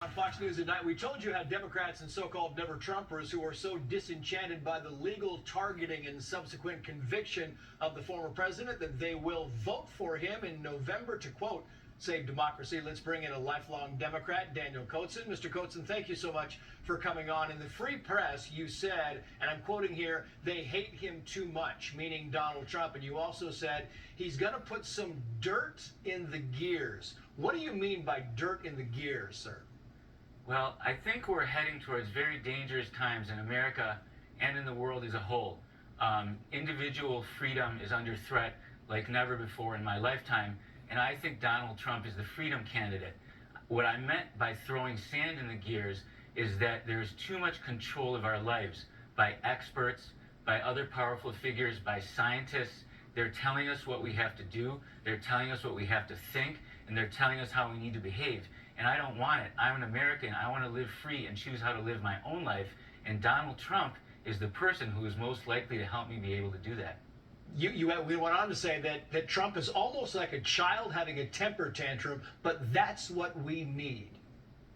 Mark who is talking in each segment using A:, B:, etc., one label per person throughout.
A: On Fox News at night, we told you how Democrats and so-called never-Trumpers who are so disenchanted by the legal targeting and subsequent conviction of the former president that they will vote for him in November to, quote, save democracy. Let's bring in a lifelong Democrat, Daniel Coatson. Mr. Coatson, thank you so much for coming on. In the Free Press, you said, and I'm quoting here, they hate him too much, meaning Donald Trump. And you also said he's going to put some dirt in the gears. What do you mean by dirt in the gears, sir?
B: Well, I think we're heading towards very dangerous times in America and in the world as a whole. Individual freedom is under threat like never before in my lifetime, and I think Donald Trump is the freedom candidate. What I meant by throwing sand in the gears is that there's too much control of our lives by experts, by other powerful figures, by scientists. They're telling us what we have to do, they're telling us what we have to think, and they're telling us how we need to behave. And I don't want it. I'm an American. I want to live free and choose how to live my own life. And Donald Trump is the person who is most likely to help me be able to do that.
A: We went on to say that Trump is almost like a child having a temper tantrum, but that's what we need.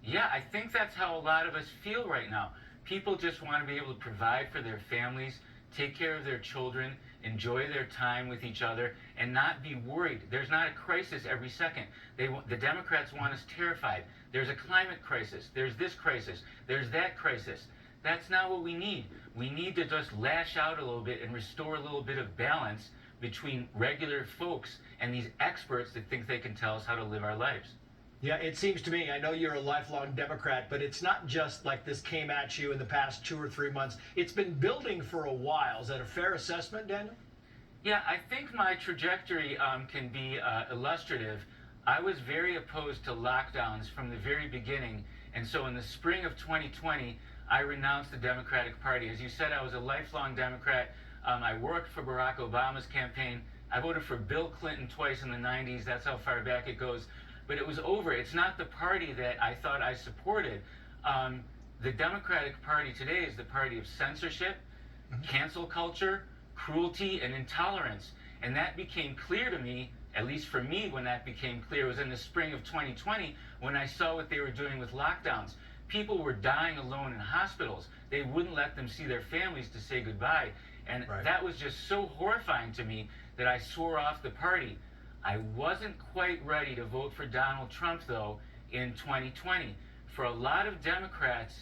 B: Yeah, I think that's how a lot of us feel right now. People just want to be able to provide for their families, take care of their children, enjoy their time with each other, and not be worried. There's not a crisis every second. The Democrats want us terrified. There's a climate crisis. There's this crisis. There's that crisis. That's not what we need. We need to just lash out a little bit and restore a little bit of balance between regular folks and these experts that think they can tell us how to live our lives.
A: Yeah, it seems to me, I know you're a lifelong Democrat, but it's not just like this came at you in the past 2 or 3 months. It's been building for a while. Is that a fair assessment, Daniel?
B: Yeah, I think my trajectory can be illustrative. I was very opposed to lockdowns from the very beginning, and so in the spring of 2020, I renounced the Democratic Party. As you said, I was a lifelong Democrat. I worked for Barack Obama's campaign. I voted for Bill Clinton twice in the 90s. That's how far back it goes. But it was over. It's not the party that I thought I supported. The Democratic Party today is the party of censorship, cancel culture, cruelty, and intolerance. And that became clear to me, at least for me, when that became clear, was in the spring of 2020 when I saw what they were doing with lockdowns. People were dying alone in hospitals. They wouldn't let them see their families to say goodbye. And that was just so horrifying to me that I swore off the party. I wasn't quite ready to vote for Donald Trump, though, in 2020. For a lot of Democrats,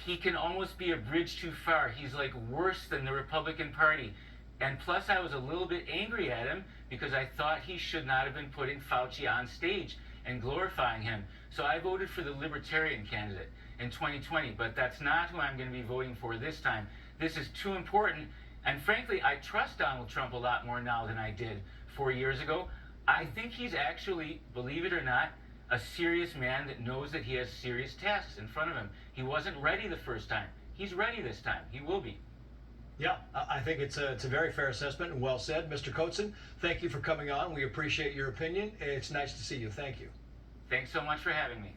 B: he can almost be a bridge too far. He's like worse than the Republican Party. And plus, I was a little bit angry at him because I thought he should not have been putting Fauci on stage and glorifying him. So I voted for the Libertarian candidate in 2020, but that's not who I'm going to be voting for this time. This is too important. And frankly, I trust Donald Trump a lot more now than I did 4 years ago. I think he's actually, believe it or not, a serious man that knows that he has serious tasks in front of him. He wasn't ready the first time. He's ready this time. He will be.
A: Yeah, I think it's a very fair assessment and well said. Mr. Coatson, thank you for coming on. We appreciate your opinion. It's nice to see you. Thank you.
B: Thanks so much for having me.